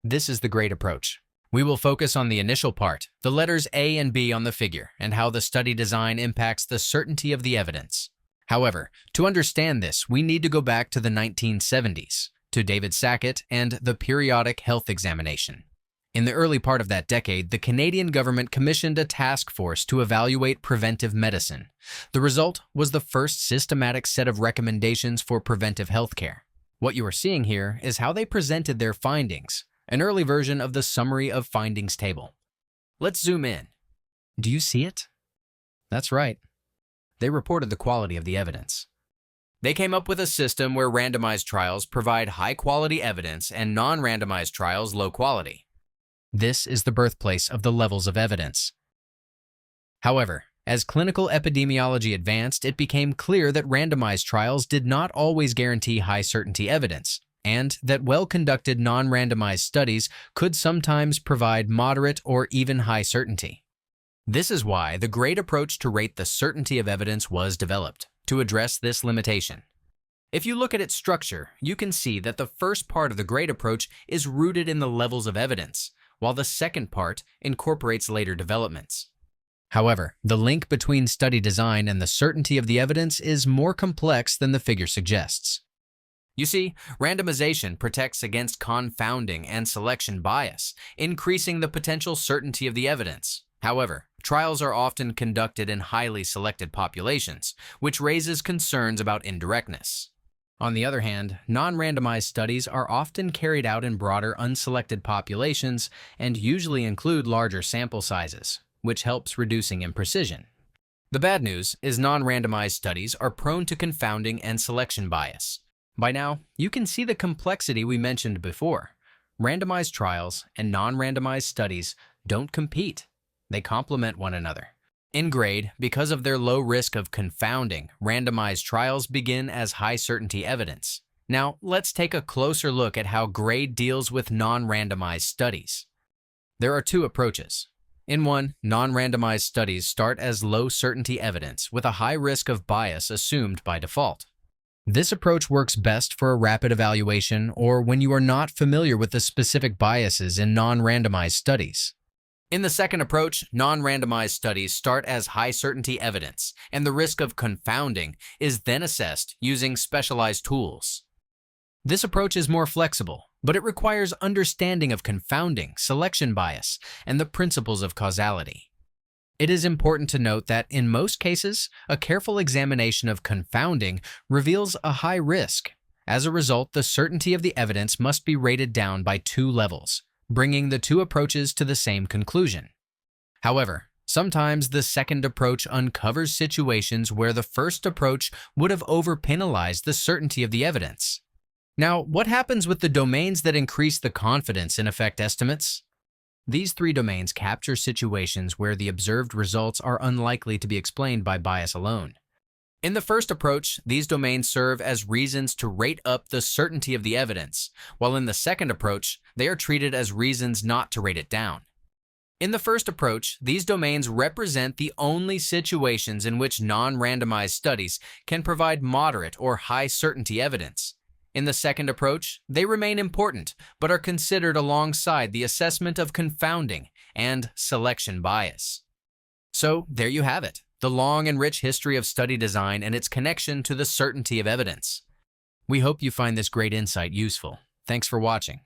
This is the GRADE approach. We will focus on the initial part, the letters A and B on the figure, and how the study design impacts the certainty of the evidence. However, to understand this, we need to go back to the 1970s, to David Sackett and the Periodic Health Examination. In the early part of that decade, the Canadian government commissioned a task force to evaluate preventive medicine. The result was the first systematic set of recommendations for preventive healthcare. What you are seeing here is how they presented their findings, an early version of the Summary of Findings table. Let's zoom in. Do you see it? That's right. They reported the quality of the evidence. They came up with a system where randomized trials provide high-quality evidence and non-randomized trials low quality. This is the birthplace of the levels of evidence. However, as clinical epidemiology advanced, it became clear that randomized trials did not always guarantee high-certainty evidence, and that well-conducted non-randomized studies could sometimes provide moderate or even high certainty. This is why the GRADE approach to rate the certainty of evidence was developed, to address this limitation. If you look at its structure, you can see that the first part of the GRADE approach is rooted in the levels of evidence, while the second part incorporates later developments. However, the link between study design and the certainty of the evidence is more complex than the figure suggests. You see, randomization protects against confounding and selection bias, increasing the potential certainty of the evidence. However, trials are often conducted in highly selected populations, which raises concerns about indirectness. On the other hand, non-randomized studies are often carried out in broader, unselected populations and usually include larger sample sizes, which helps reducing imprecision. The bad news is non-randomized studies are prone to confounding and selection bias. By now, you can see the complexity we mentioned before. Randomized trials and non-randomized studies don't compete. They complement one another. In GRADE, because of their low risk of confounding, randomized trials begin as high-certainty evidence. Now, let's take a closer look at how GRADE deals with non-randomized studies. There are two approaches. In one, non-randomized studies start as low-certainty evidence with a high risk of bias assumed by default. This approach works best for a rapid evaluation or when you are not familiar with the specific biases in non-randomized studies. In the second approach, non-randomized studies start as high-certainty evidence, and the risk of confounding is then assessed using specialized tools. This approach is more flexible, but it requires understanding of confounding, selection bias, and the principles of causality. It is important to note that in most cases, a careful examination of confounding reveals a high risk. As a result, the certainty of the evidence must be rated down by 2 levels, bringing the two approaches to the same conclusion. However, sometimes the second approach uncovers situations where the first approach would have over-penalized the certainty of the evidence. Now, what happens with the domains that increase the confidence in effect estimates? These 3 domains capture situations where the observed results are unlikely to be explained by bias alone. In the first approach, these domains serve as reasons to rate up the certainty of the evidence, while in the second approach, they are treated as reasons not to rate it down. In the first approach, these domains represent the only situations in which non-randomized studies can provide moderate or high certainty evidence. In the second approach, they remain important, but are considered alongside the assessment of confounding and selection bias. So, there you have it. The long and rich history of study design and its connection to the certainty of evidence. We hope you find this great insight useful. Thanks for watching.